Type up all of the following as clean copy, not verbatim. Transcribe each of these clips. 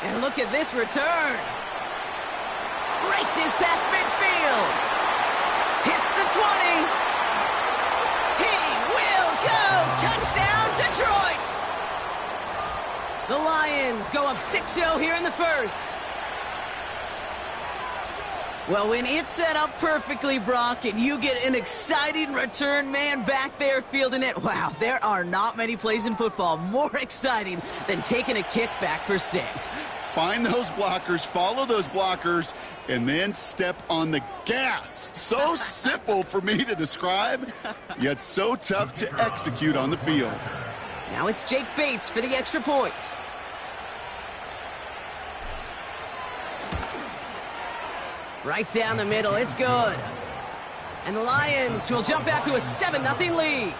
And look at this return. Races past midfield. Hits the 20. He will go. Touchdown, Detroit. The Lions go up 6-0 here in the first. Well, when it's set up perfectly, Brock, and you get an exciting return man back there fielding it, wow, there are not many plays in football more exciting than taking a kick back for 6. Find those blockers, follow those blockers, and then step on the gas. So simple for me to describe, yet so tough to execute on the field. Now it's Jake Bates for the extra point. Right down the middle, it's good. And the Lions will jump out to a 7-0 lead.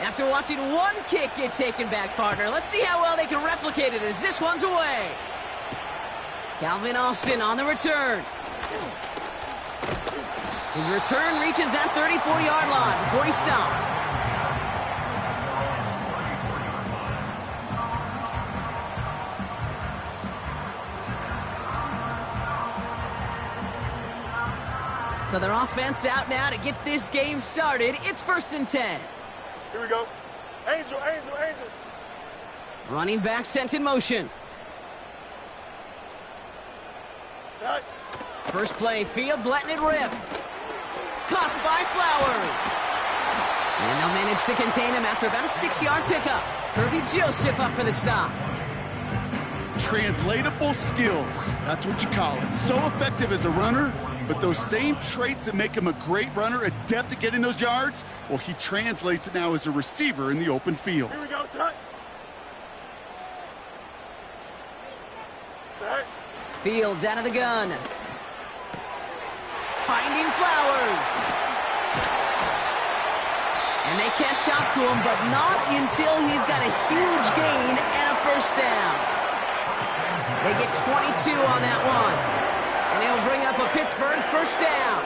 After watching one kick get taken back, partner, let's see how well they can replicate it as this one's away. Calvin Austin on the return. His return reaches that 34-yard line before he stopped. So their offense out now to get this game started. It's 1st and 10. Here we go. Angel, Angel, Angel. Running back sent in motion. Right. First play, Fields letting it rip. Caught by Flowers. And they'll manage to contain him after about a 6-yard pickup. Kirby Joseph up for the stop. Translatable skills, that's what you call it. So effective as a runner, but those same traits that make him a great runner, adept at getting those yards, well, he translates it now as a receiver in the open field. Here we go, set. Set. Fields out of the gun. Finding Flowers. And they catch up to him, but not until he's got a huge gain and a first down. They get 22 on that one. And it'll bring up a Pittsburgh first down.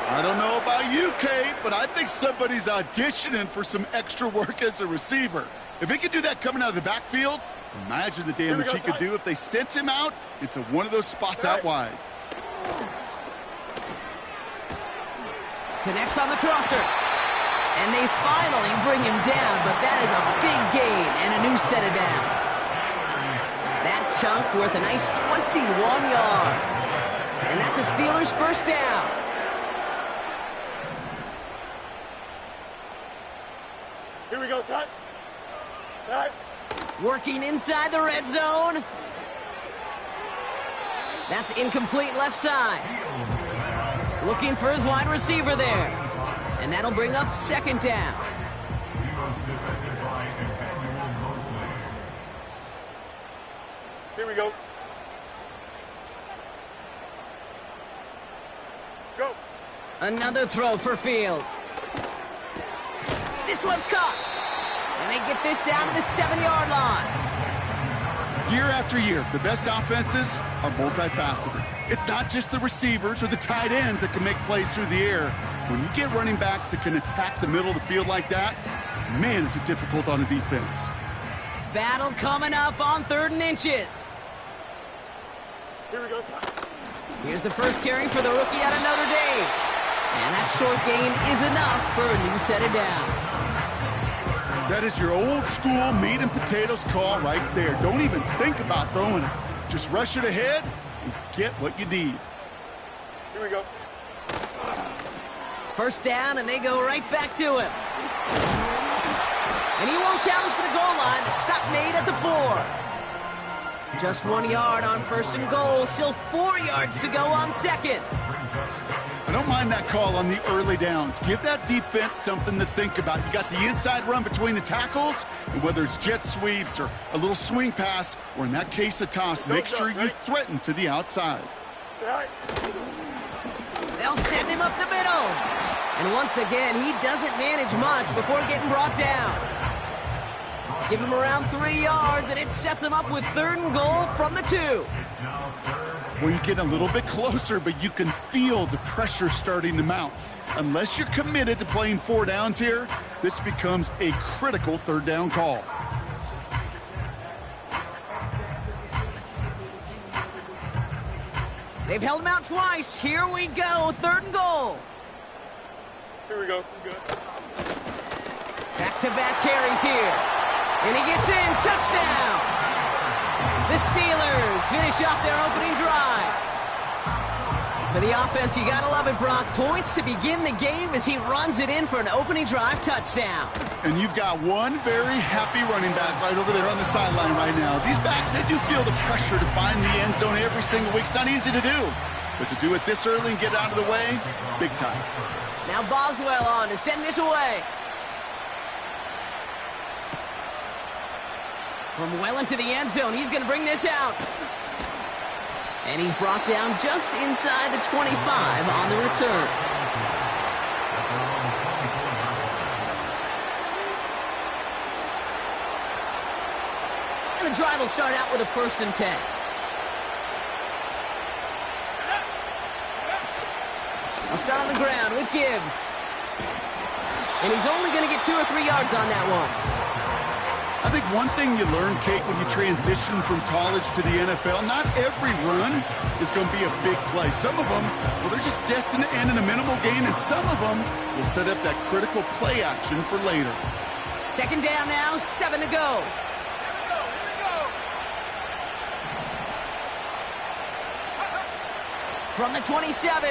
I don't know about you, Kate, but I think somebody's auditioning for some extra work as a receiver. If he could do that coming out of the backfield, imagine the damage he could do if they sent him out into one of those spots out wide. Connects on the crosser. And they finally bring him down, but that is a big gain and a new set of downs. That chunk worth a nice 21 yards. And that's a Steelers first down. Here we go, set. Set. Working inside the red zone. That's incomplete left side. Looking for his wide receiver there. And that'll bring up 2nd down. Here we go. Go. Another throw for Fields. This one's caught. And they get this down to the 7-yard line. Year after year, the best offenses are multifaceted. It's not just the receivers or the tight ends that can make plays through the air. When you get running backs that can attack the middle of the field like that, man, is it difficult on a defense. Battle coming up on 3rd and inches. Here we go, set. Here's the first carry for the rookie out of Notre Dame. And that short gain is enough for a new set of downs. That is your old school meat and potatoes call right there. Don't even think about throwing it. Just rush it ahead and get what you need. Here we go. First down, and they go right back to him. And he won't challenge for the goal line. The stop made at the 4. Just 1 yard on 1st and goal. Still 4 yards to go on 2nd. I don't mind that call on the early downs. Give that defense something to think about. You got the inside run between the tackles, and whether it's jet sweeps or a little swing pass, or in that case a toss, make sure you threaten to the outside. They'll send him up the middle. And once again, he doesn't manage much before getting brought down. Give him around 3 yards, and it sets him up with 3rd and goal from the 2. Well, you get a little bit closer, but you can feel the pressure starting to mount. Unless you're committed to playing 4 downs here, this becomes a critical 3rd down call. They've held him out twice. Here we go, 3rd and goal. Here we go. We're good. Back-to-back carries here. And he gets in. Touchdown! The Steelers finish off their opening drive. For the offense, you gotta love it, Brock. Points to begin the game as he runs it in for an opening drive touchdown. And you've got one very happy running back right over there on the sideline right now. These backs, they do feel the pressure to find the end zone every single week. It's not easy to do. But to do it this early and get out of the way, big time. Now Boswell on to send this away. From well into the end zone, he's going to bring this out. And he's brought down just inside the 25 on the return. And the drive will start out with a 1st and 10. I'll start on the ground with Gibbs. And he's only going to get 2 or 3 yards on that one. I think one thing you learn, Kate, when you transition from college to the NFL, not every run is going to be a big play. Some of them, well, they're just destined to end in a minimal gain, and some of them will set up that critical play action for later. 2nd down now, 7 to go. From the 27.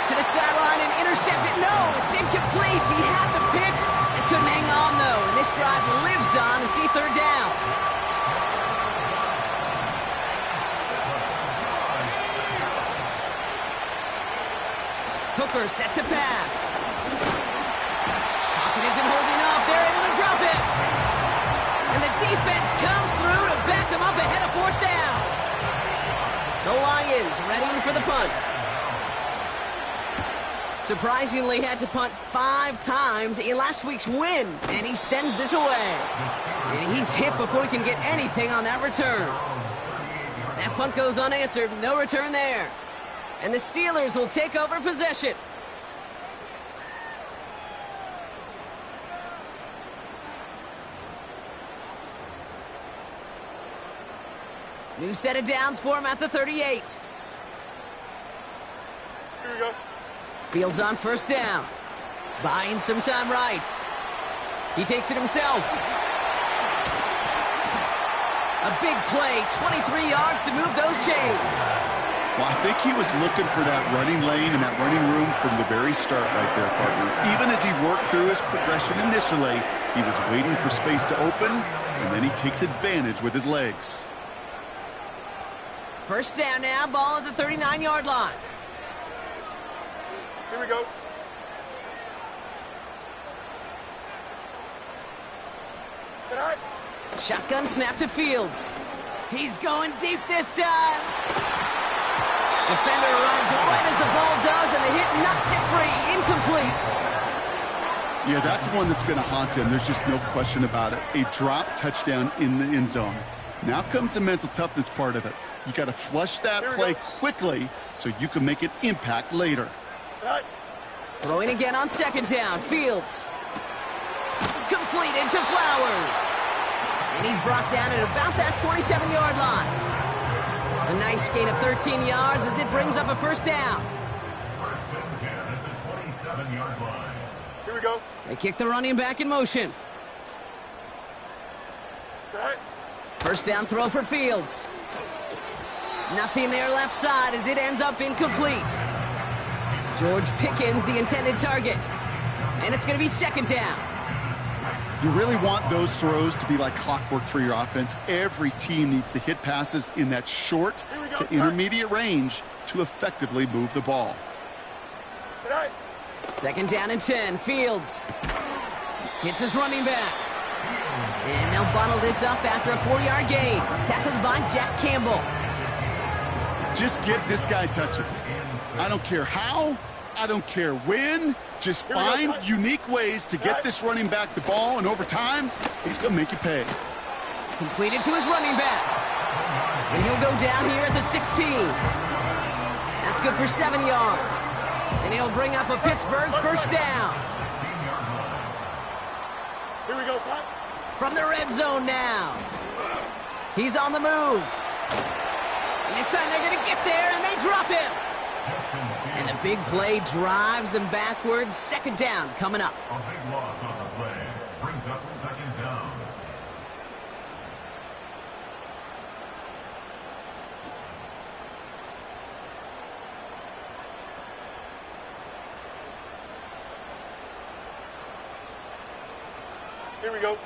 To the sideline and intercepted. No, it's incomplete. He had the pick. Just couldn't hang on, though. And this drive lives on to see 3rd down. Hooker set to pass. Pocket isn't holding up. They're able to drop it. And the defense comes through to back them up ahead of 4th down. The Lions ready for the punt. Surprisingly had to punt 5 times in last week's win, and he sends this away. And he's hit before he can get anything on that return. That punt goes unanswered, no return there. And the Steelers will take over possession. New set of downs for him at the 38. Here we go. Fields on 1st down. Buying some time right. He takes it himself. A big play, 23 yards to move those chains. Well, I think he was looking for that running lane and that running room from the very start right there, partner. Even as he worked through his progression initially, he was waiting for space to open, and then he takes advantage with his legs. 1st down now, ball at the 39-yard line. Here we go. Set high. Shotgun snap to Fields. He's going deep this time. Defender arrives right as the ball does, and the hit knocks it free. Incomplete. Yeah, that's one that's going to haunt him. There's just no question about it. A drop touchdown in the end zone. Now comes the mental toughness part of it. You got to flush that play quickly so you can make an impact later. Right. Throwing again on 2nd down. Fields. Completed to Flowers. And he's brought down at about that 27-yard line. A nice gain of 13 yards as it brings up a 1st down. 1st and 10 at the 27-yard line. Here we go. They kick the running back in motion. Set high. 1st down throw for Fields. Nothing there left side as it ends up incomplete. George Pickens, the intended target. And it's going to be 2nd down. You really want those throws to be like clockwork for your offense. Every team needs to hit passes in that short to intermediate range to effectively move the ball. Set high. 2nd down and 10. Fields hits his running back. And they'll bottle this up after a 4-yard gain. Tackled by Jack Campbell. Just get this guy touches. I don't care how, I don't care when. Just find unique ways to get this running back the ball, and over time, he's going to make you pay. Completed to his running back. And he'll go down here at the 16. That's good for 7 yards. And he'll bring up a Pittsburgh first down. Here we go, son. From the red zone now. He's on the move. And this time they're going to get there, and they drop him. And the big play drives them backwards. Second down coming up. A big loss on the play brings up second down. Here we go.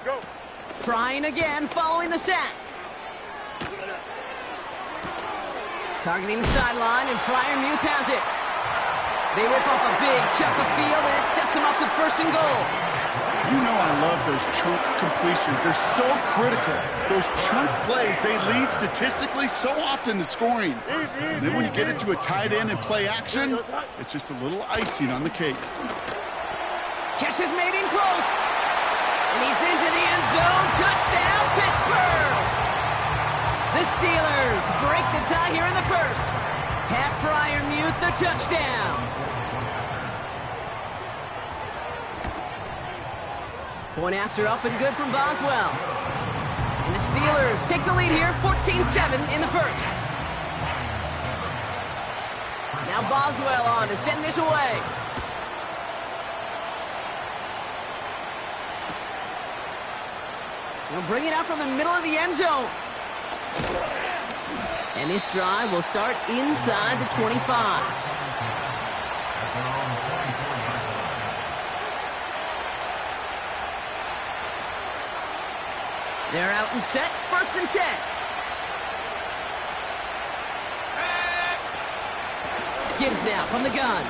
Go. Trying again following the sack. Targeting the sideline, and Freiermuth has it. They rip off a big chunk of field, and it sets them up with first and goal. You know I love those chunk completions. They're so critical. Those chunk plays, they lead statistically so often to scoring. And then when you get into a tight end and play action, it's just a little icing on the cake. Catch is made in close. And he's into the end zone. Touchdown, Pittsburgh! The Steelers break the tie here in the first. Pat Freiermuth, the touchdown. Point after up and good from Boswell. And the Steelers take the lead here, 14-7 in the first. Now Boswell on to send this away. He'll bring it out from the middle of the end zone. And this drive will start inside the 25. They're out and set, first and 10. Gibbs now from the gun.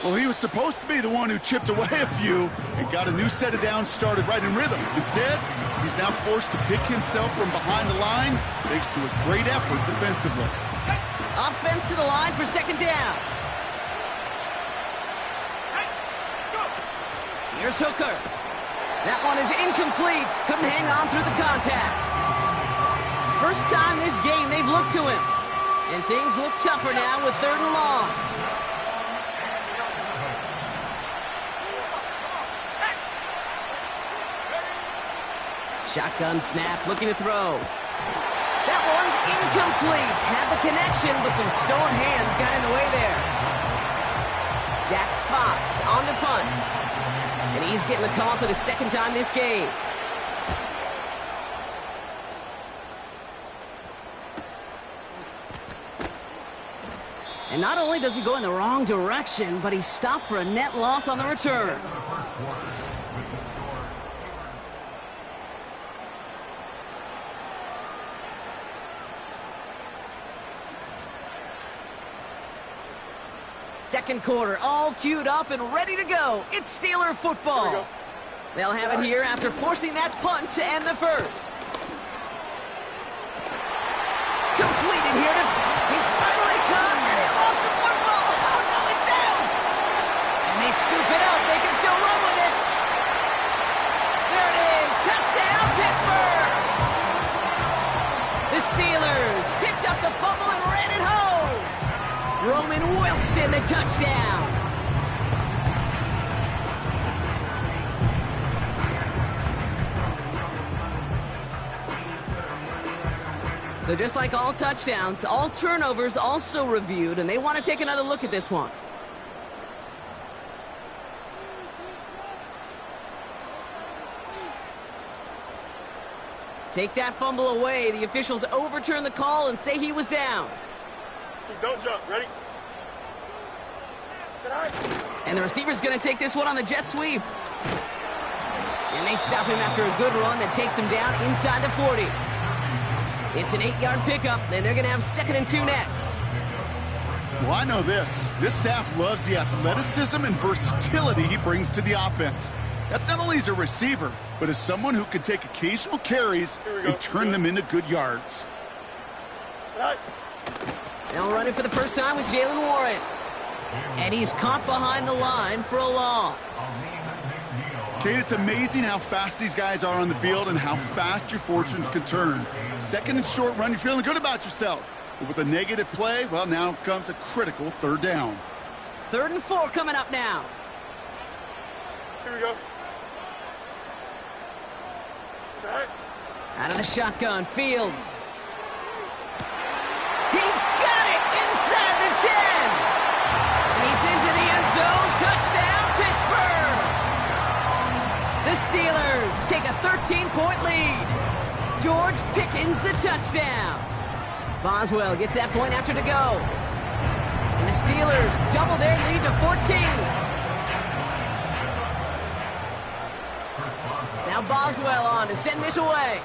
Well, he was supposed to be the one who chipped away a few and got a new set of downs started right in rhythm. Instead, he's now forced to pick himself from behind the line thanks to a great effort defensively. Offense to the line for second down. Here's Hooker. That one is incomplete. Couldn't hang on through the contact. First time this game they've looked to him. And things look tougher now with third and long. Shotgun snap, looking to throw. That one's incomplete. Had the connection, but some stone hands got in the way there. Jack Fox on the punt. And he's getting the call for the second time this game. And not only does he go in the wrong direction, but he's stopped for a net loss on the return. Second quarter, all queued up and ready to go. It's Steeler football. They'll have it here after forcing that punt to end the first. Completed here. He's finally caught, and he lost the football. Oh, no, it's out. And they scoop it up. They can still run with it. There it is. Touchdown, Pittsburgh. The Steelers picked up the fumble and ran it home. Roman Wilson, the touchdown. So just like all touchdowns, all turnovers also reviewed, and they want to take another look at this one. Take that fumble away. The officials overturn the call and say he was down. Don't jump. Ready? Sit high. And the receiver's going to take this one on the jet sweep. And they stop him after a good run that takes him down inside the 40. It's an 8-yard pickup, and they're going to have 2nd and 2 next. Well, I know this. This staff loves the athleticism and versatility he brings to the offense. That's not only as a receiver, but as someone who can take occasional carries and turn them into good yards. Right. Now running for the first time with Jalen Warren. And he's caught behind the line for a loss. Kate, it's amazing how fast these guys are on the field and how fast your fortunes can turn. Second and short run, you're feeling good about yourself. But with a negative play, well, now comes a critical third down. 3rd and 4 coming up now. Here we go. Set. Out of the shotgun, Fields. He's got it inside the 10. And he's into the end zone. Touchdown, Pittsburgh. The Steelers take a 13-point lead. George Pickens the touchdown. Boswell gets that point after to go. And the Steelers double their lead to 14. Now Boswell on to send this away.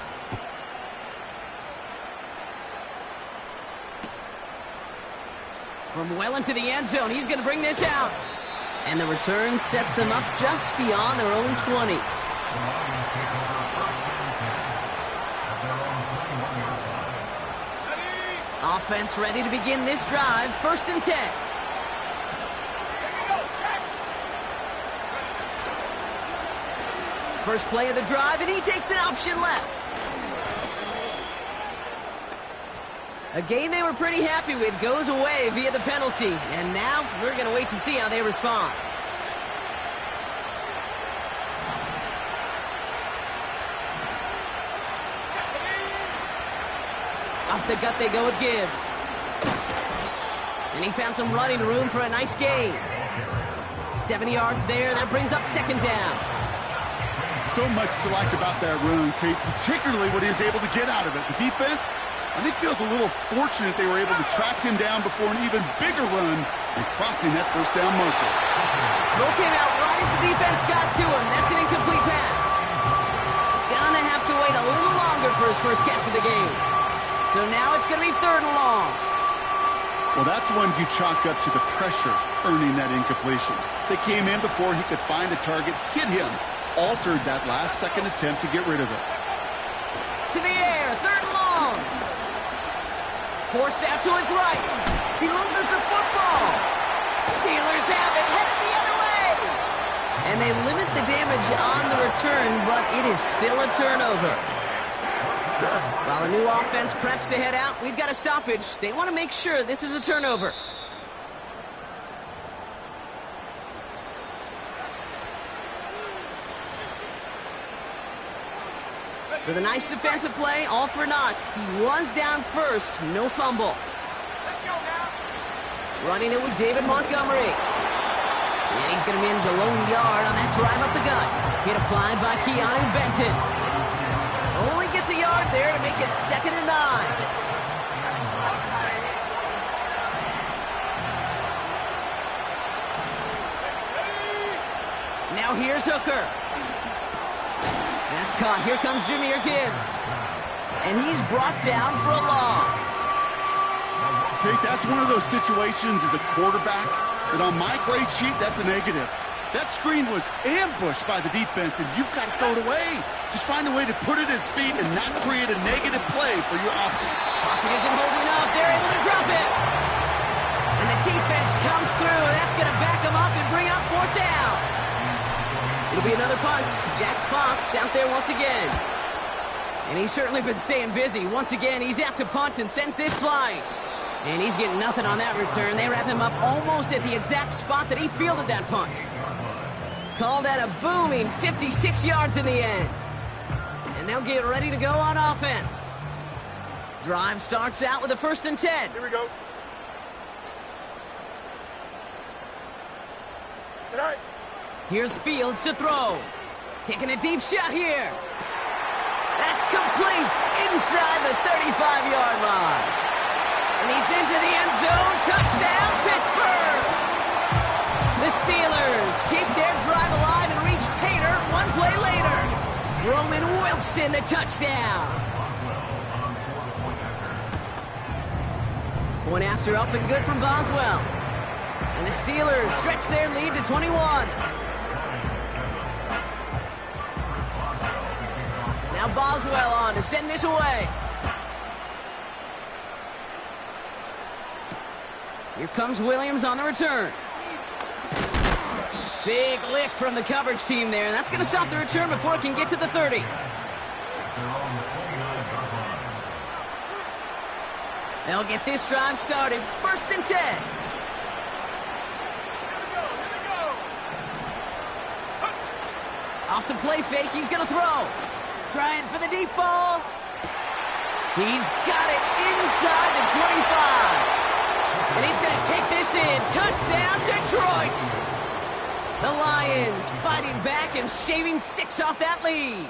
From well into the end zone, he's going to bring this out. And the return sets them up just beyond their own 20. Offense ready to begin this drive. 1st and 10. First play of the drive, and he takes an option left. A game they were pretty happy with goes away via the penalty. And now we're going to wait to see how they respond. Off the gut they go with Gibbs. And he found some running room for a nice gain. 70 yards there. That brings up 2nd down. So much to like about that run, Kate, particularly what he was able to get out of it. The defense, I think, feels a little fortunate they were able to track him down before an even bigger run and crossing that 1st down marker. Throw came out right as the defense got to him. That's an incomplete pass. Gonna have to wait a little longer for his first catch of the game. So now it's going to be 3rd and long. Well, that's one you chalk up to the pressure earning that incompletion. They came in before he could find a target, hit him, altered that last-second attempt to get rid of it. To the air, 3rd and long. Forced out to his right. He loses the football. Steelers have it, headed the other way. And they limit the damage on the return, but it is still a turnover. While a new offense preps to head out, we've got a stoppage. They want to make sure this is a turnover. So the nice defensive play, all for naught. He was down first, no fumble. Let's go now. Running it with David Montgomery. And he's going to manage a lone yard on that drive up the gut. Hit applied by Keanu Benton. Only gets a yard there to make it 2nd and 9. Now here's Hooker. That's caught. Here comes Jahmyr Gibbs. And he's brought down for a loss. Kate, that's one of those situations as a quarterback that on my grade sheet, that's a negative. That screen was ambushed by the defense, and you've got to throw it away. Just find a way to put it at his feet and not create a negative play for your offense. Pocket isn't holding up. They're able to drop it. And the defense comes through. That's going to back them up and bring up 4th down. It'll be another punt. Jack Fox out there once again. And he's certainly been staying busy. Once again, he's out to punt and sends this flying. And he's getting nothing on that return. They wrap him up almost at the exact spot that he fielded that punt. Call that a booming 56 yards in the end. And they'll get ready to go on offense. Drive starts out with a 1st and 10. Here we go. Tonight. Here's Fields to throw. Taking a deep shot here. That's complete inside the 35-yard line. And he's into the end zone. Touchdown, Pittsburgh! The Steelers keep their drive alive and reach Pater one play later. Roman Wilson, the touchdown. Point after up and good from Boswell. And the Steelers stretch their lead to 21. Now Boswell on to send this away. Here comes Williams on the return. Big lick from the coverage team there, and that's going to stop the return before it can get to the 30. They're on the 29-yard line. They'll get this drive started. 1st and 10. Off the play fake, he's going to throw. Trying for the deep ball. He's got it inside the 25. And he's going to take this in. Touchdown, Detroit! The Lions fighting back and shaving 6 off that lead.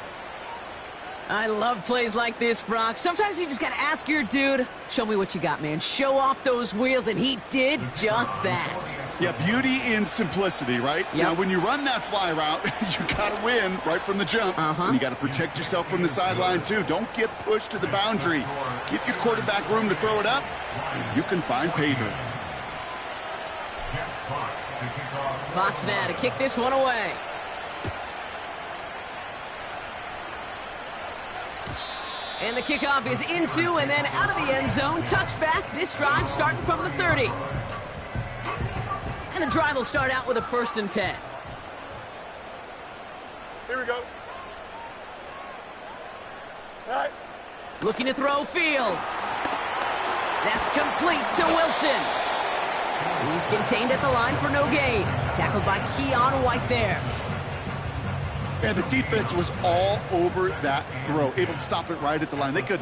I love plays like this, Brock. Sometimes you just got to ask your dude, show me what you got, man. Show off those wheels, and he did just that. Yeah, beauty in simplicity, right? Yep. Now, when you run that fly route, you got to win right from the jump. And you got to protect yourself from the sideline, too. Don't get pushed to the boundary. Give your quarterback room to throw it up, and you can find pay dirt. Fox now to kick this one away. And the kickoff is into and then out of the end zone. Touchback. This drive starting from the 30. And the drive will start out with a 1st and 10. Here we go. All right. Looking to throw Fields. That's complete to Wilson. He's contained at the line for no gain. Tackled by Keon White there. And the defense was all over that throw, able to stop it right at the line. They could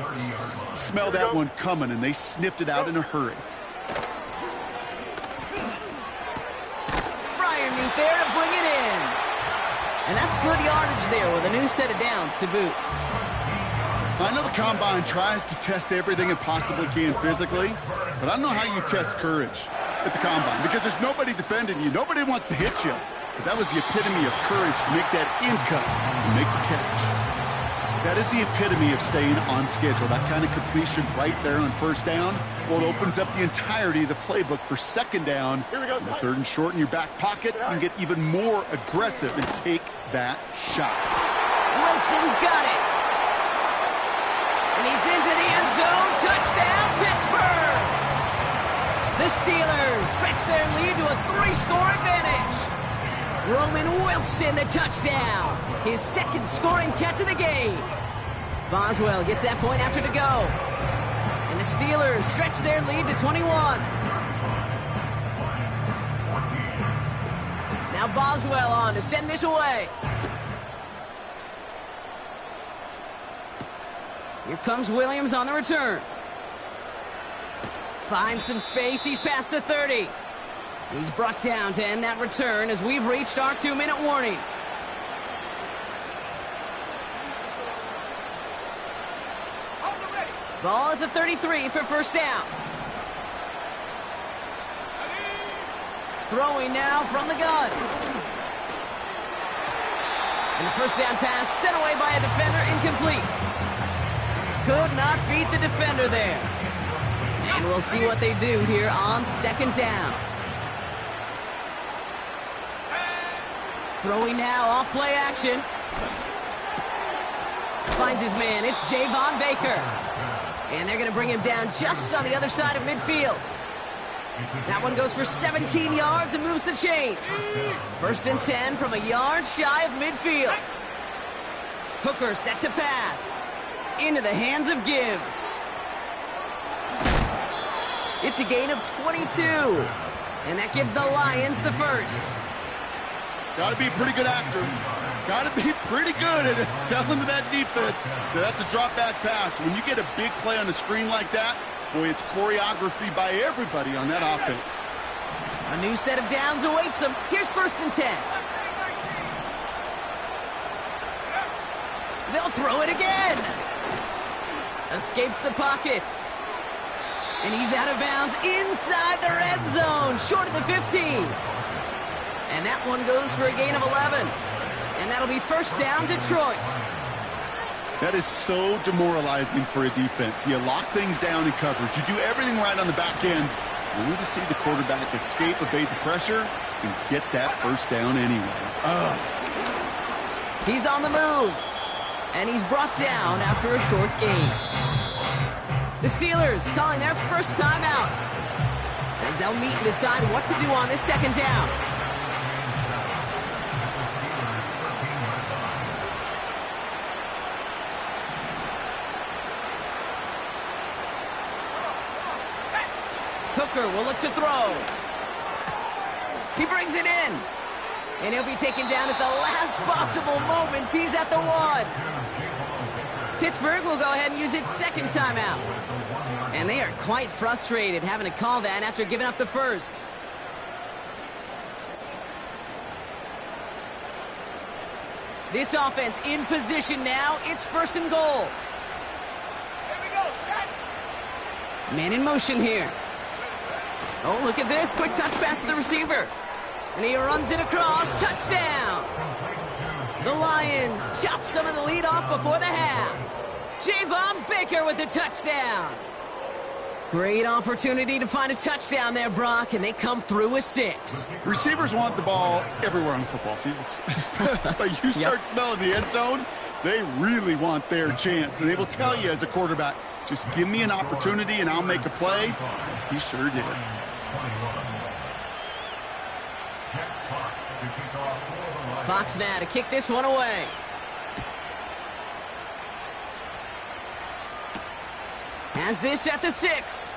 smell that one coming, and they sniffed it out in a hurry. Fryermuth there to bring it in. And that's good yardage there with a new set of downs to boot. I know the Combine tries to test everything it possibly can physically, but I don't know how you test courage at the Combine, because there's nobody defending you. Nobody wants to hit you. But that was the epitome of courage to make that in cut and make the catch. That is the epitome of staying on schedule. That kind of completion right there on 1st down. Well, it opens up the entirety of the playbook for 2nd down. Here we go, The 3rd and short in your back pocket. You can get even more aggressive and take that shot. Wilson's got it. And he's into the end zone. Touchdown, Pittsburgh! The Steelers stretch their lead to a 3-score advantage. Roman Wilson, the touchdown. His 2nd scoring catch of the game. Boswell gets that point after to go. And the Steelers stretch their lead to 21. Now Boswell on to send this away. Here comes Williams on the return. Finds some space. He's past the 30. He's brought down to end that return as we've reached our 2-minute warning. Ball at the 33 for 1st down. Throwing now from the gun. And the 1st down pass sent away by a defender, incomplete. Could not beat the defender there. And we'll see what they do here on 2nd down. Throwing now off play action. Finds his man. It's Javon Baker. And they're going to bring him down just on the other side of midfield. That one goes for 17 yards and moves the chains. 1st and 10 from a yard shy of midfield. Hooker set to pass. Into the hands of Gibbs. It's a gain of 22. And that gives the Lions the 1st. Got to be a pretty good actor. Got to be pretty good at selling to that defense. That's a drop back pass. When you get a big play on the screen like that, boy, it's choreography by everybody on that offense. A new set of downs awaits them. Here's 1st and 10. They'll throw it again. Escapes the pocket. And he's out of bounds inside the red zone, short of the 15. And that one goes for a gain of 11. And that'll be 1st down, Detroit. That is so demoralizing for a defense. You lock things down in coverage. You do everything right on the back end. Only to see the quarterback escape, evade the pressure, and get that 1st down anyway. He's on the move. And he's brought down after a short gain. The Steelers calling their 1st timeout as they'll meet and decide what to do on this 2nd down. Hooker will look to throw. He brings it in. And he'll be taken down at the last possible moment. He's at the 1. Pittsburgh will go ahead and use its second timeout. And they are quite frustrated having to call that after giving up the first. This offense in position now. It's first and goal. Here we go, set. Man in motion here. Oh, look at this. Quick touch pass to the receiver. And he runs it across. Touchdown. The Lions chop some of the lead off before the half. Javon Baker with the touchdown. Great opportunity to find a touchdown there, Brock, and they come through with 6. Receivers want the ball everywhere on the football field. But you start smelling the end zone, they really want their chance. And they will tell you as a quarterback, just give me an opportunity and I'll make a play. He sure did. Fox now to kick this one away. Has this at the 6.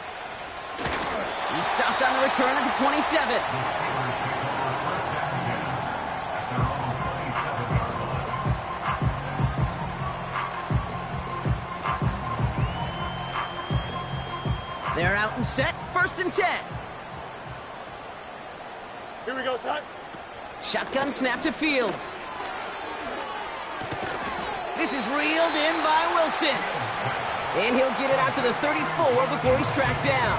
He stopped on the return at the 27. They're out and set. First and 10. Here we go, set. Shotgun snap to Fields. This is reeled in by Wilson. And he'll get it out to the 34 before he's tracked down.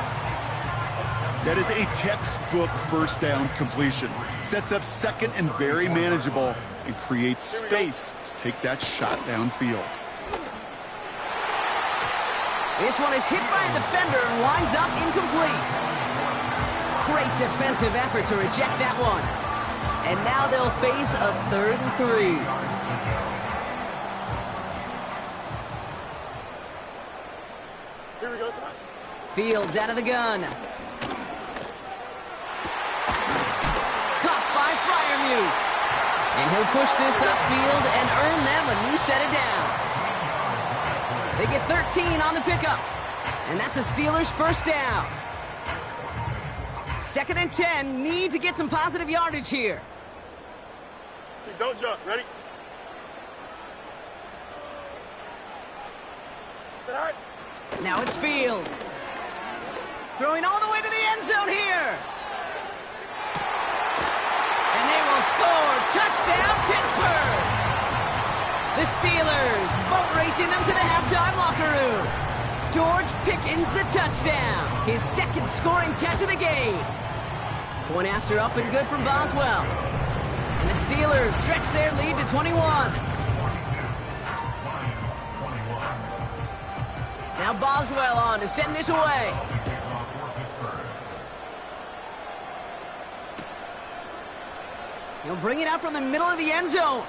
That is a textbook first down completion. Sets up second and very manageable and creates space to take that shot downfield. This one is hit by a defender and winds up incomplete. Great defensive effort to reject that one. And now they'll face a 3rd and 3. Here we go, set. Fields out of the gun. Caught by Freiermuth. And he'll push this upfield and earn them a new set of downs. They get 13 on the pickup. And that's a Steelers first down. 2nd and 10. Need to get some positive yardage here. Okay, don't jump. Ready? Set high. Now it's Fields. Throwing all the way to the end zone here. And they will score. Touchdown, Pittsburgh. The Steelers boat racing them to the halftime locker room. George Pickens the touchdown. His 2nd scoring catch of the game. Point after up and good from Boswell. And the Steelers stretch their lead to 21. Now Boswell on to send this away. He'll bring it out from the middle of the end zone.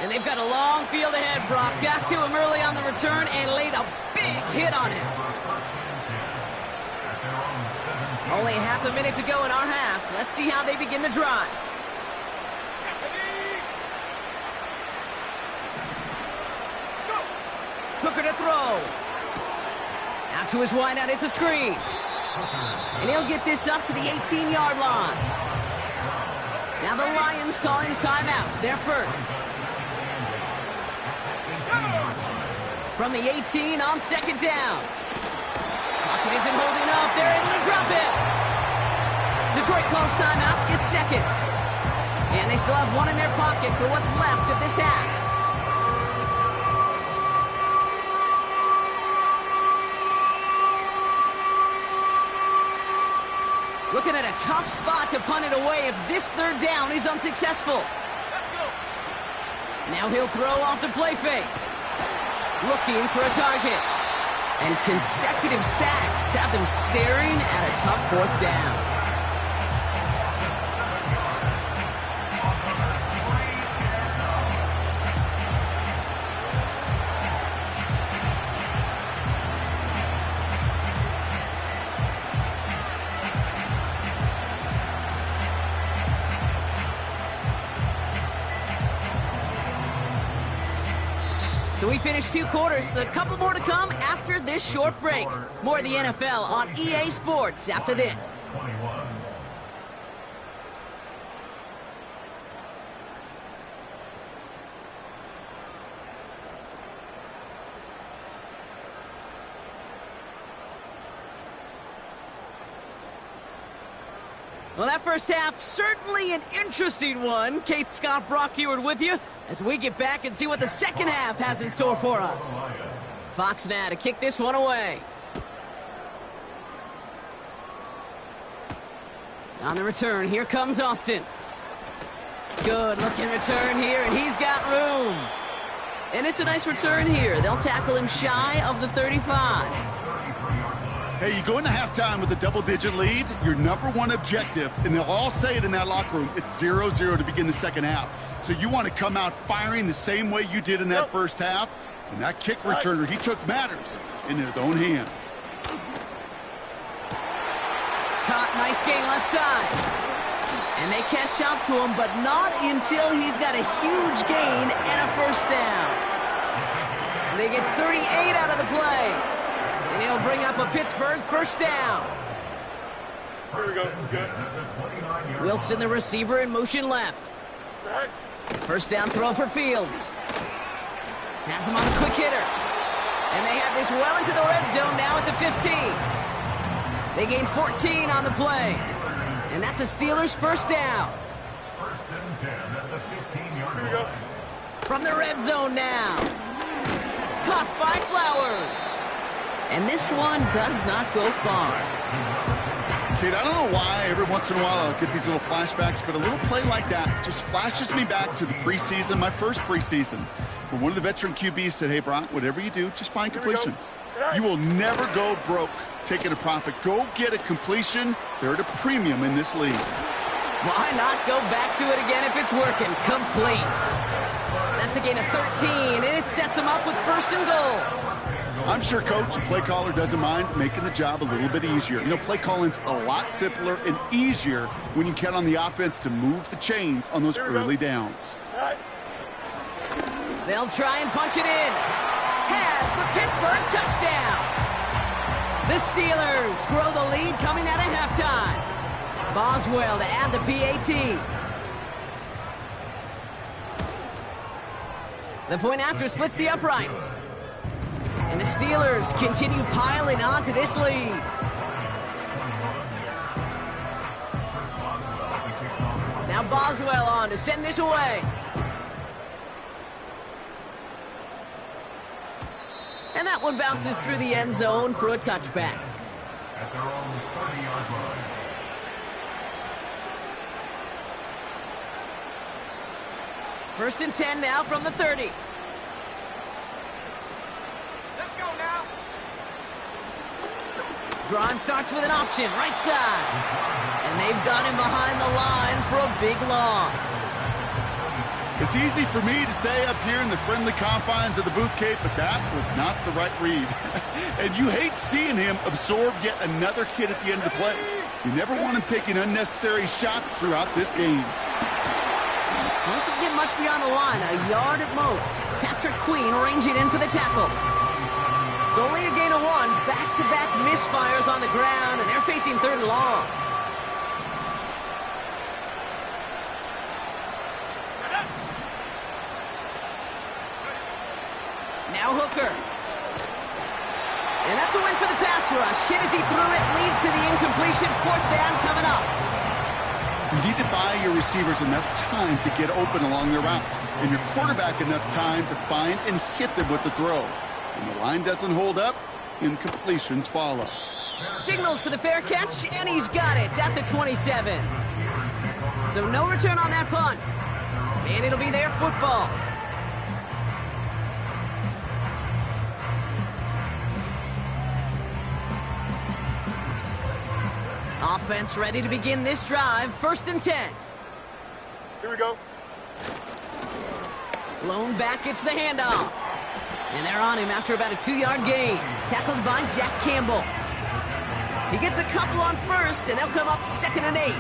And they've got a long field ahead, Brock. Got to him early on the return and laid a big hit on him. Only half a minute to go in our half. Let's see how they begin the drive. Hooker to throw. Out to his wideout. It's a screen. And he'll get this up to the 18-yard line. Now the Lions calling a timeout. They're first. From the 18 on 2nd down. Pocket isn't holding up. They're able to drop it. Detroit calls timeout. It's 2nd. And they still have one in their pocket for what's left of this half. Looking at a tough spot to punt it away if this 3rd down is unsuccessful. Now he'll throw off the play fake. Looking for a target. And consecutive sacks have them staring at a tough 4th down. So we finished 2 quarters. A couple more to come after this short break. More of the NFL on EA Sports after this. 21. Well, that first half, certainly an interesting one. Kate Scott, Brock Eward with you as we get back and see what the second half has in store for us. Fox now to kick this one away. On the return, here comes Austin. Good looking return here, and he's got room. And it's a nice return here. They'll tackle him shy of the 35. Hey, you go into halftime with a double-digit lead, your number one objective, and they'll all say it in that locker room, it's 0-0 to begin the second half. So you want to come out firing the same way you did in that first half, and that kick returner, he took matters in his own hands. Caught, nice gain left side. And they catch up to him, but not until he's got a huge gain and a first down. They get 38 out of the play. And he'll bring up a Pittsburgh first down. Here we go. Good. Wilson, the receiver, in motion left. First down throw for Fields. Has him on a quick hitter. And they have this well into the red zone now at the 15. They gain 14 on the play. And that's a Steelers first down. First and 10 at the 15-yard line. From the red zone now. Caught by Flowers. And this one does not go far. Kate, I don't know why every once in a while I'll get these little flashbacks, but a little play like that just flashes me back to the preseason, my first preseason, where one of the veteran QBs said, hey, Brock, whatever you do, just find completions. You will never go broke taking a profit. Go get a completion. They're at a premium in this league. Why not go back to it again if it's working? Complete. That's a gain of 13, and it sets them up with first and goal. I'm sure Coach, the play caller, doesn't mind making the job a little bit easier. You know, play calling's a lot simpler and easier when you count on the offense to move the chains on those early downs. They'll try and punch it in. Has the Pittsburgh touchdown. The Steelers grow the lead coming out of halftime. Boswell to add the PAT. The point after splits the uprights. And the Steelers continue piling onto this lead. Now Boswell on to send this away. And that one bounces through the end zone for a touchback. At their own 30-yard line. First and 10 now from the 30. Drive starts with an option, right side. And they've got him behind the line for a big loss. It's easy for me to say up here in the friendly confines of the booth, Kate, but that was not the right read. And you hate seeing him absorb yet another hit at the end of the play. You never want him taking unnecessary shots throughout this game. Doesn't get much beyond the line, a yard at most. Patrick Queen ranging in for the tackle. It's only a gain of 1, back-to-back misfires on the ground, and they're facing third and long. Now Hooker. And that's a win for the pass rush. Hit as he threw it, leads to the incompletion. Fourth down coming up. You need to buy your receivers enough time to get open along their route, and your quarterback enough time to find and hit them with the throw. When the line doesn't hold up, incompletions follow. Signals for the fair catch, and he's got it at the 27. So no return on that punt. And it'll be their football. Offense ready to begin this drive. First and 10. Here we go. Blown back, it's the handoff. And they're on him after about a 2-yard gain. Tackled by Jack Campbell. He gets a couple on first, and they'll come up 2nd and 8.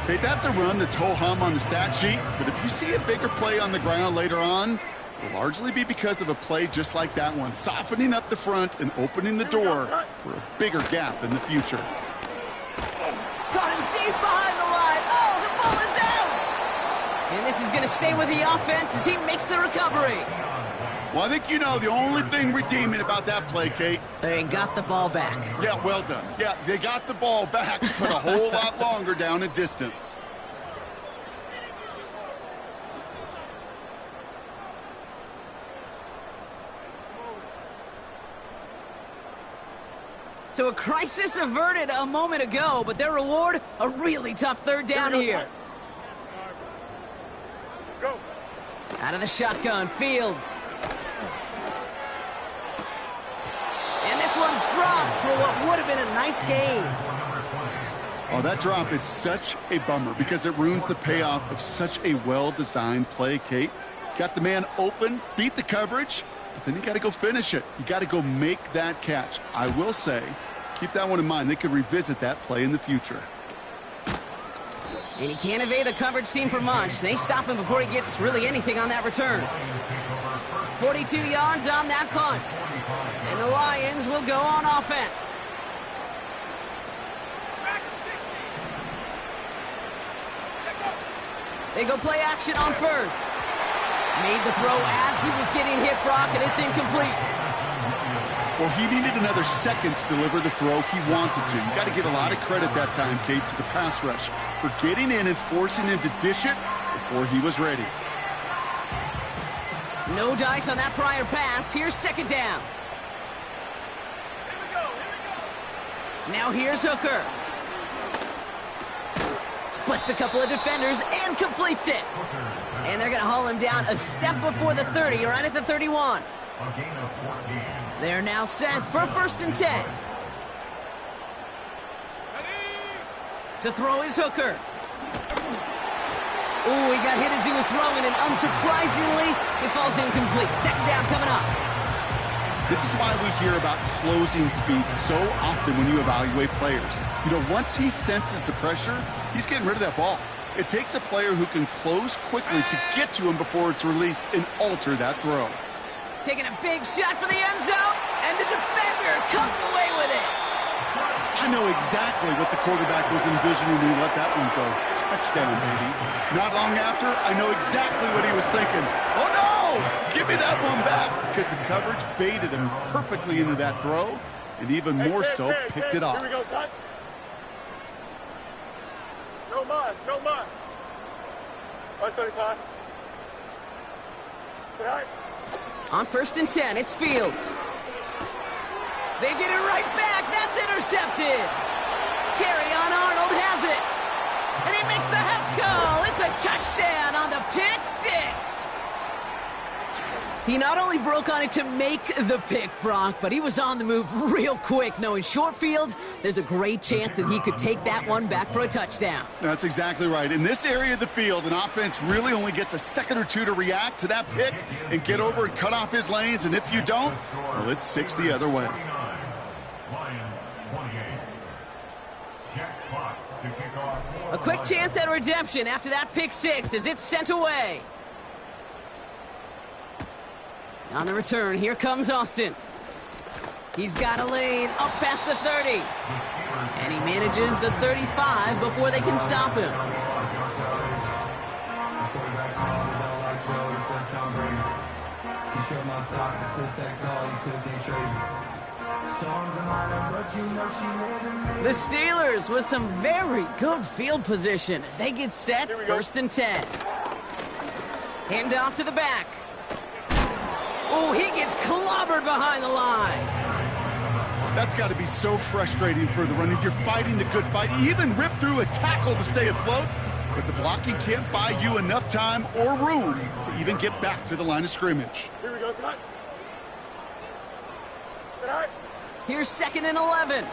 Okay, that's a run that's ho-hum on the stat sheet, but if you see a bigger play on the ground later on, will largely be because of a play just like that one, softening up the front and opening the door for a bigger gap in the future. Got him deep behind the line. Oh, the ball is out! And this is going to stay with the offense as he makes the recovery. Well, I think you know the only thing redeeming about that play, Kate. They got the ball back. Yeah, well done. Yeah, they got the ball back, but a whole lot longer down in distance. So a crisis averted a moment ago, but their reward, a really tough third down here. Go. Out of the shotgun, Fields. And this one's dropped for what would have been a nice gain. Oh, that drop is such a bummer because it ruins the payoff of such a well-designed play, Kate. Got the man open, beat the coverage, but then you got to go finish it. You got to go make that catch. I will say, keep that one in mind. They could revisit that play in the future. And he can't evade the coverage team for much. They stop him before he gets really anything on that return. 42 yards on that punt. And the Lions will go on offense. They go play action on first. Made the throw as he was getting hit, Brock, and it's incomplete. Well, he needed another second to deliver the throw he wanted to. You got to give a lot of credit that time, Kate, to the pass rush for getting in and forcing him to dish it before he was ready. No dice on that prior pass. Here's second down. Now here's Hooker. Splits a couple of defenders and completes it. And they're going to haul him down a step before the 30, right at the 31. They're now set for 1st and 10. To throw is Hooker. Ooh, he got hit as he was throwing, and unsurprisingly, it falls incomplete. Second down coming up. This is why we hear about closing speed so often when you evaluate players. You know, once he senses the pressure, he's getting rid of that ball. It takes a player who can close quickly to get to him before it's released and alter that throw. Taking a big shot for the end zone, and the defender comes away with it. I know exactly what the quarterback was envisioning when he let that one go. Touchdown, baby. Not long after, I know exactly what he was thinking. Oh, no! Give me that one back! Because the coverage baited him perfectly into that throw, and even more so, picked it off. Here we go, son. No mas, no mas. 175. Good night. On 1st and 10, it's Fields. They get it right back. That's intercepted. Terrion Arnold has it. And he makes the Hefs goal. It's a touchdown on the pick six. He not only broke on it to make the pick, Brock, but he was on the move real quick, knowing short field, there's a great chance that he could take that one back for a touchdown. That's exactly right. In this area of the field, an offense really only gets a second or two to react to that pick and get over and cut off his lanes, and if you don't, well, it's 6 the other way. A quick chance at redemption after that pick six as it's sent away. On the return, here comes Austin. He's got a lane up past the 30. And he manages the 35 before they can stop him. The Steelers with some very good field position as they get set, 1st and 10. Hand off to the back. Oh, he gets clobbered behind the line. That's got to be so frustrating for the runner. You're fighting the good fight. You even rip through a tackle to stay afloat, but the blocking can't buy you enough time or room to even get back to the line of scrimmage. Here we go, son. Sit high. Here's 2nd and 11.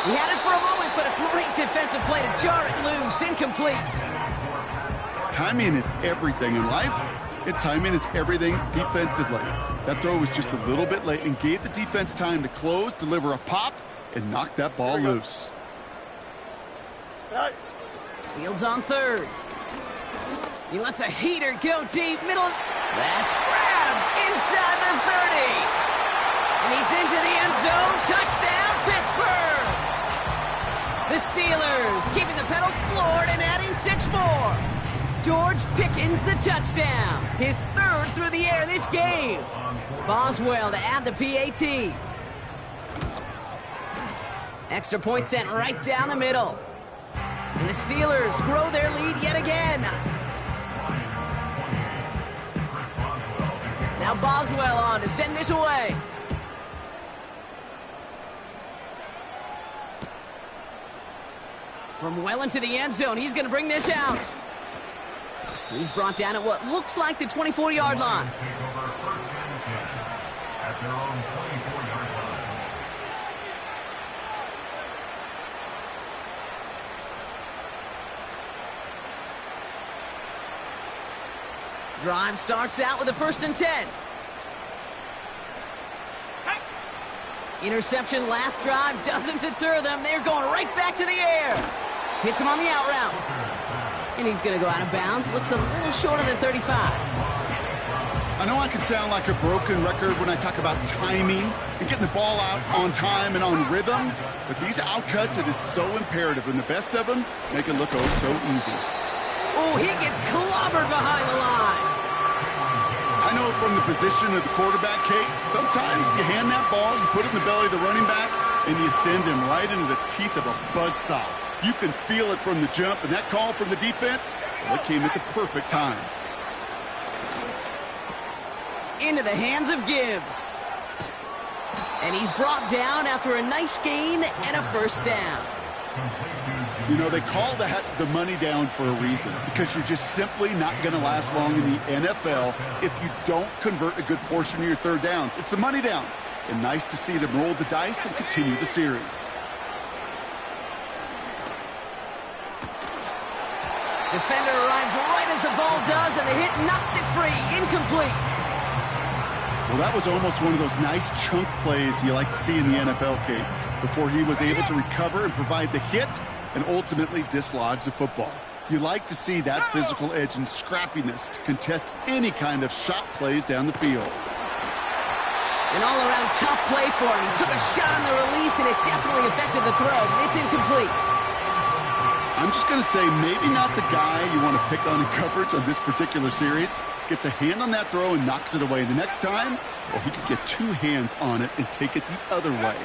He had it for a moment, but a great defensive play to jar it loose. Incomplete. Timing is everything in life, and timing is everything defensively. That throw was just a little bit late and gave the defense time to close, deliver a pop, and knock that ball loose. Fields on 3rd. He lets a heater go deep. Middle. That's grabbed inside the 30. And he's into the end zone. Touchdown, Pittsburgh. The Steelers keeping the pedal floored and adding 6 more. George Pickens the touchdown. His 3rd through the air this game. Boswell to add the PAT. Extra point sent right down the middle. And the Steelers grow their lead yet again. Now Boswell on to send this away. From well into the end zone, he's going to bring this out. He's brought down at what looks like the 24-yard line. At their own 24-yard line. Drive starts out with a 1st and 10. Interception last drive doesn't deter them. They're going right back to the air. Hits him on the out route. And he's going to go out of bounds. Looks a little short of the 35. I know I can sound like a broken record when I talk about timing and getting the ball out on time and on rhythm, but these outcuts, it is so imperative, and the best of them make it look oh so easy. Oh, he gets clobbered behind the line. I know from the position of the quarterback, Kate, sometimes you hand that ball, you put it in the belly of the running back, and you send him right into the teeth of a buzzsaw. You can feel it from the jump, and that call from the defense, well, it came at the perfect time. Into the hands of Gibbs. And he's brought down after a nice gain and a 1st down. You know, they call that the money down for a reason, because you're just simply not going to last long in the NFL if you don't convert a good portion of your 3rd downs. It's the money down. And nice to see them roll the dice and continue the series. Defender arrives right as the ball does, and the hit knocks it free. Incomplete. Well, that was almost one of those nice chunk plays you like to see in the NFL, Kate, before he was able to recover and provide the hit and ultimately dislodge the football. You like to see that physical edge and scrappiness to contest any kind of shot plays down the field. An all-around tough play for him. He took a shot on the release, and it definitely affected the throw. It's incomplete. I'm just going to say maybe not the guy you want to pick on in coverage on this particular series. Gets a hand on that throw and knocks it away. The next time, well, he could get 2 hands on it and take it the other way.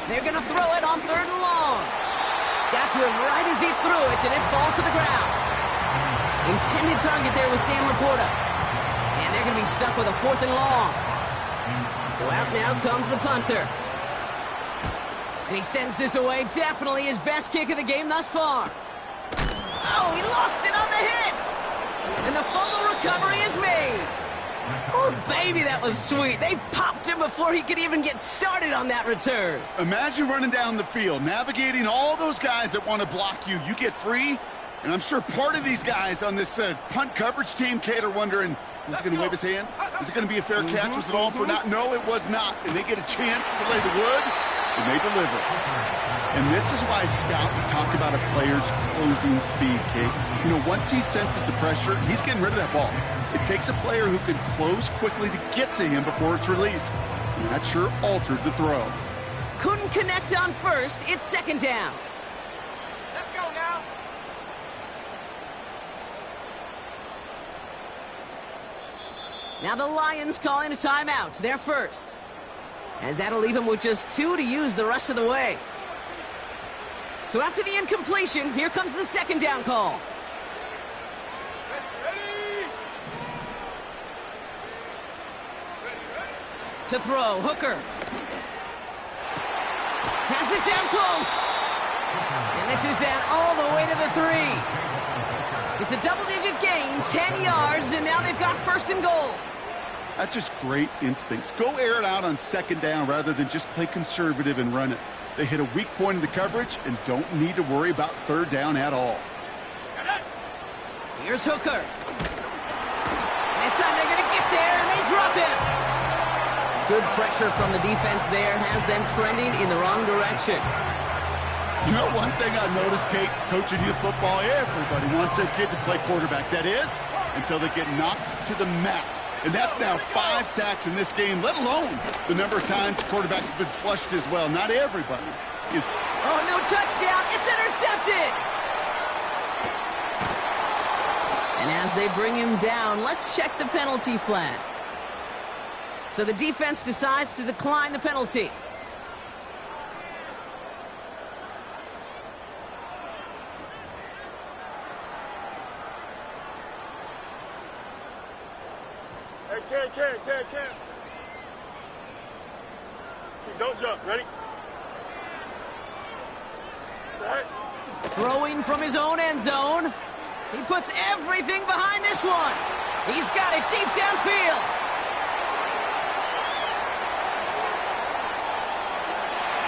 They're going to throw it on 3rd and long. Got to him right as he threw it, and it falls to the ground. Intended target there was Sam Laporta. And they're going to be stuck with a 4th and long. So out now comes the punter. And he sends this away. Definitely his best kick of the game thus far. Oh, he lost it on the hit. And the fumble recovery is made. Oh, baby, that was sweet. They popped him before he could even get started on that return. Imagine running down the field, navigating all those guys that want to block you. You get free, and I'm sure part of these guys on this punt coverage team, Kate, are wondering, is he going to wave his hand? Is it going to be a fair catch? Was it all for naught? No, it was not. And they get a chance to lay the wood, and they deliver. And this is why scouts talk about a player's closing speed, Kate. You know, once he senses the pressure, he's getting rid of that ball. It takes a player who can close quickly to get to him before it's released. And that sure altered the throw. Couldn't connect on 1st. It's 2nd down. Let's go now. Now the Lions calling a timeout. They're first. As that'll leave him with just 2 to use the rest of the way. So after the incompletion, here comes the 2nd down call. To throw, Hooker. Has it down close. And this is down all the way to the 3. It's a double-digit gain, 10 yards, and now they've got 1st and goal. That's just great instincts. Go air it out on 2nd down rather than just play conservative and run it. They hit a weak point in the coverage and don't need to worry about 3rd down at all. Here's Hooker. This time they're going to get there, and they drop him. Good pressure from the defense there has them trending in the wrong direction. You know, one thing I noticed, Kate, coaching youth football, everybody wants their kid to play quarterback. That is, until they get knocked to the mat. And that's now 5 sacks in this game, let alone the number of times quarterbacks have been flushed as well. Not everybody is... Oh, no touchdown. It's intercepted. And as they bring him down, let's check the penalty flag. So the defense decides to decline the penalty. Hey, Ken. Don't jump. Ready? Set. Throwing from his own end zone. He puts everything behind this one. He's got it deep downfield.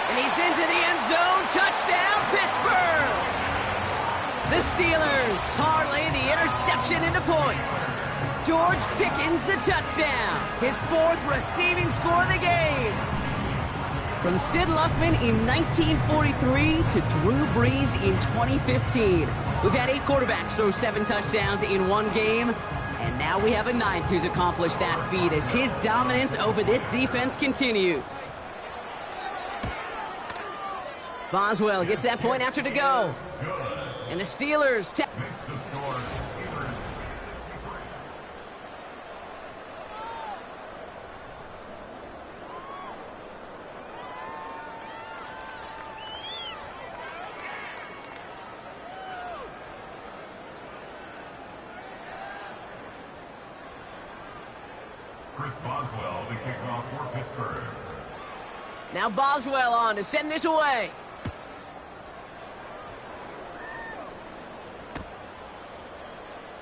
And he's into the end zone. Touchdown, Pittsburgh. The Steelers parlay the interception into points. George Pickens the touchdown. His 4th receiving score of the game. From Sid Luckman in 1943 to Drew Brees in 2015. We've had 8 quarterbacks throw 7 touchdowns in one game. And now we have a 9th who's accomplished that feat as his dominance over this defense continues. Boswell gets that point after to go. And the Steelers... Chris Boswell, the kickoff for Pittsburgh. Now Boswell on to send this away.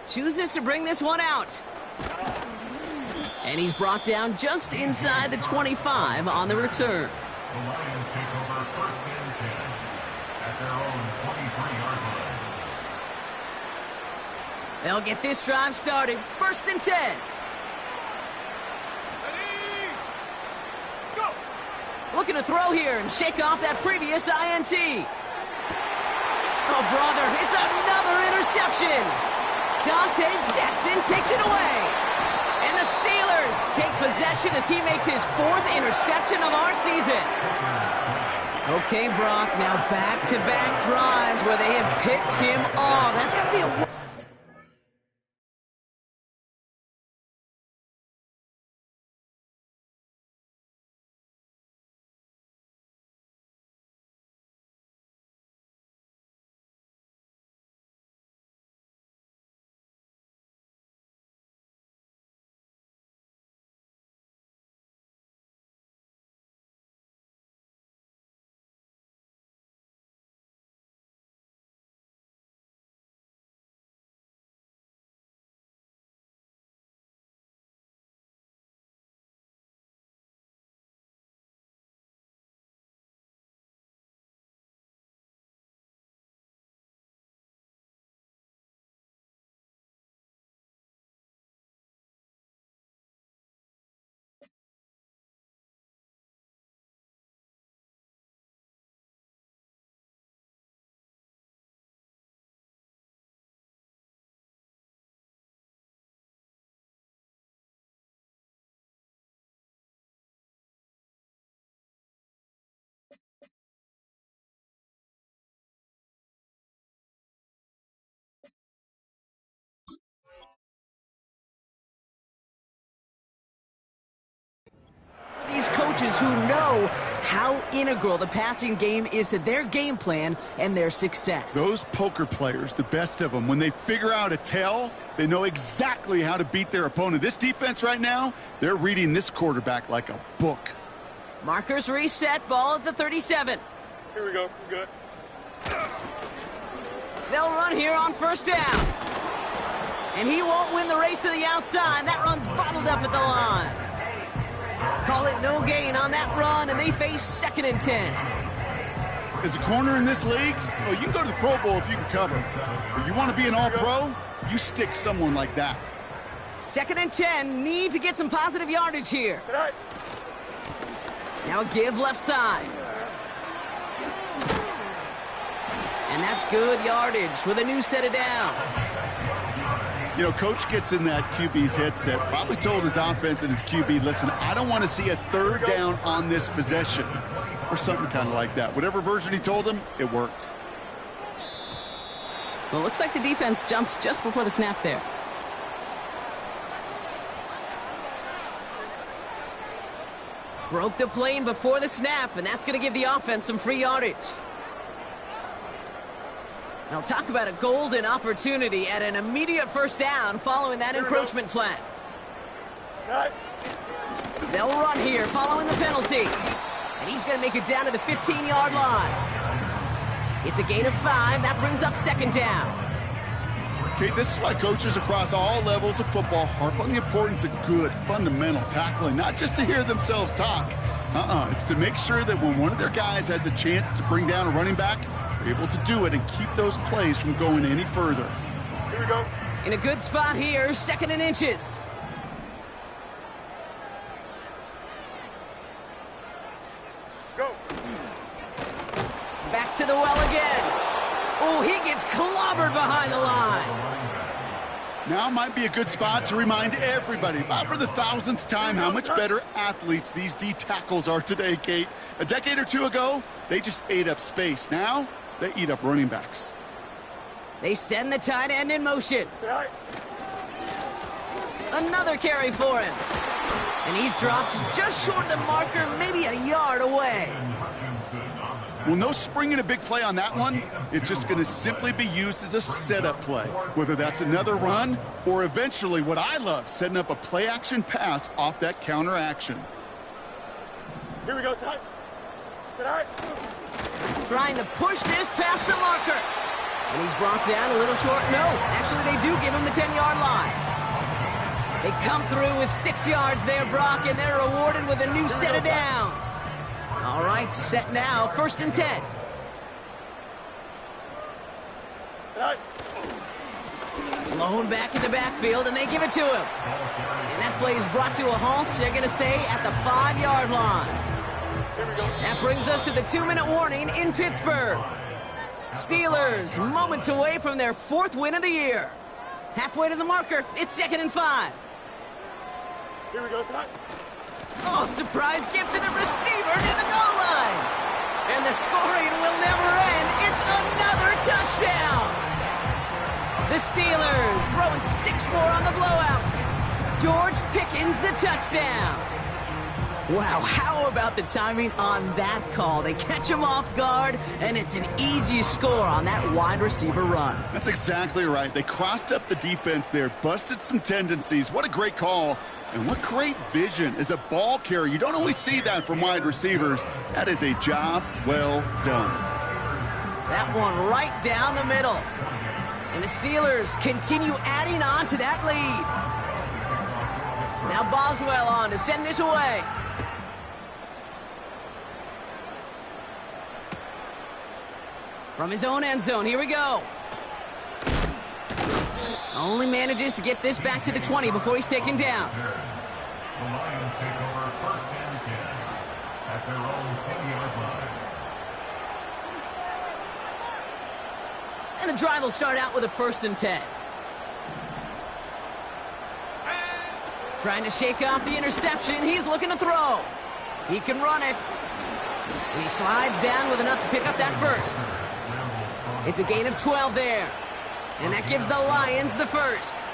Chooses to bring this one out. And he's brought down just inside the 25 on the return. The Lions take over 1st and 10 at their own 23-yard line. They'll get this drive started. 1st and 10. Looking to throw here and shake off that previous INT. Oh, brother, it's another interception. Dante Jackson takes it away. And the Steelers take possession as he makes his 4th interception of our season. Okay, Brock, now back-to-back drives where they have picked him off. That's got to be a... These coaches who know how integral the passing game is to their game plan and their success. Those poker players, the best of them, when they figure out a tell, they know exactly how to beat their opponent. This defense right now, they're reading this quarterback like a book. Markers reset, ball at the 37. Here we go. We're good. They'll run here on 1st down. And he won't win the race to the outside. That run's bottled up at the line. Call it no gain on that run, and they face 2nd and 10. As a corner in this league, well, you can go to the Pro Bowl if you can cover. If you want to be an all-pro, you stick someone like that. 2nd and 10, need to get some positive yardage here. Now a give left side. And that's good yardage with a new set of downs. You know, coach gets in that QB's headset, probably told his offense and his QB, listen, I don't want to see a third down on this possession, or something kind of like that. Whatever version he told him, it worked. Well, it looks like the defense jumps just before the snap there. Broke the plane before the snap, and that's going to give the offense some free yardage. Now talk about a golden opportunity at an immediate first down following that encroachment flag. They'll run here following the penalty. And he's going to make it down to the 15-yard line. It's a gain of 5. That brings up second down. Okay, this is why coaches across all levels of football harp on the importance of good, fundamental tackling, not just to hear themselves talk. It's to make sure that when one of their guys has a chance to bring down a running back, they're able to do it and keep those plays from going any further. Here we go. In a good spot here, second and inches. Go. Back to the well again. Oh, he gets clobbered behind the line. Now might be a good spot to remind everybody, about for the 1000th time, how much better athletes these D tackles are today, Kate. A decade or two ago, they just ate up space. Now, they eat up running backs. They send the tight end in motion. Another carry for him. And he's dropped just short of the marker, maybe a yard away. Well, no springing a big play on that one. It's just going to simply be used as a setup play, whether that's another run or eventually what I love, setting up a play-action pass off that counter action. Here we go, set. Set high. Trying to push this past the marker. And he's brought down a little short. No, actually they do give him the 10-yard line. They come through with 6 yards there, Brock, and they're rewarded with a new set of downs. All right, set now, 1st and 10. Blown back in the backfield, and they give it to him. And that play is brought to a halt, they're going to say, at the 5-yard line. That brings us to the 2-minute warning in Pittsburgh. Steelers, moments away from their 4th win of the year. Halfway to the marker, it's 2nd and 5. Here we go, set. Oh, surprise gift to the receiver near the goal line. And the scoring will never end. It's another touchdown. The Steelers throwing 6 more on the blowout. George Pickens the touchdown. Wow, how about the timing on that call? They catch him off guard, and it's an easy score on that wide receiver run. That's exactly right. They crossed up the defense there, busted some tendencies. What a great call. And what great vision as a ball carrier. You don't always see that from wide receivers. That is a job well done. That one right down the middle. And the Steelers continue adding on to that lead. Now Boswell on to send this away. From his own end zone, here we go. Only manages to get this back to the 20 before he's taken down. The Lions take over 1st and 10 at their own 10-yard line. And the drive will start out with a 1st and 10. Trying to shake off the interception. He's looking to throw. He can run it. And he slides down with enough to pick up that first. It's a gain of 12 there. And that gives the Lions the first.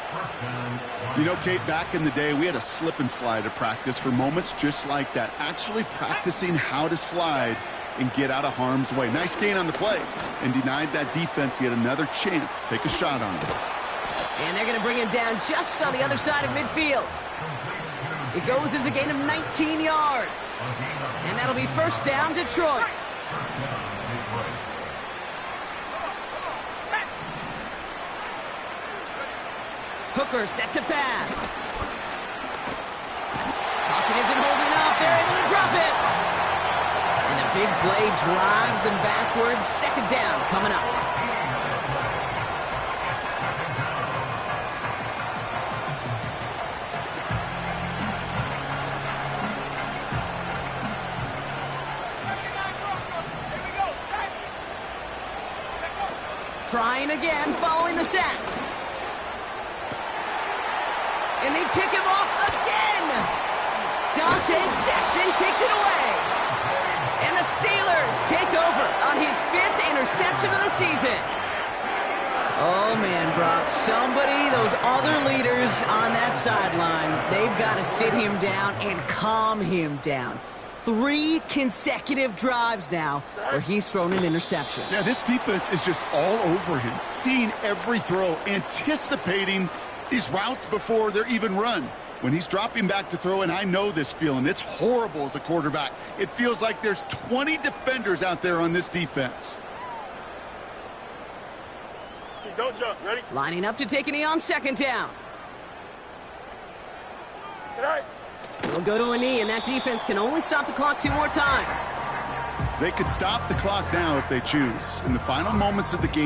You know, Kate, back in the day, we had a slip and slide at practice for moments just like that. Actually practicing how to slide and get out of harm's way. Nice gain on the play. And denied that defense yet another chance to take a shot on him. And they're going to bring him down just on the other side of midfield. It goes as a gain of 19 yards. And that'll be 1st down, Detroit. Hooker set to pass. Pocket isn't holding up. They're able to drop it. And a big play drives them backwards. 2nd down coming up. Trying again following the sack. And they pick him off again. Dante Jackson takes it away. And the Steelers take over on his 5th interception of the season. Oh, man, Brock, somebody, those other leaders on that sideline, they've got to sit him down and calm him down. 3 consecutive drives now where he's thrown an interception. Yeah, this defense is just all over him, seeing every throw, anticipating these routes before they're even run. When he's dropping back to throw, and I know this feeling, it's horrible as a quarterback. It feels like there's 20 defenders out there on this defense. Don't jump. Ready? Lining up to take a knee on 2nd down. Good night. He'll go to a knee, and that defense can only stop the clock 2 more times. They could stop the clock now if they choose. In the final moments of the game,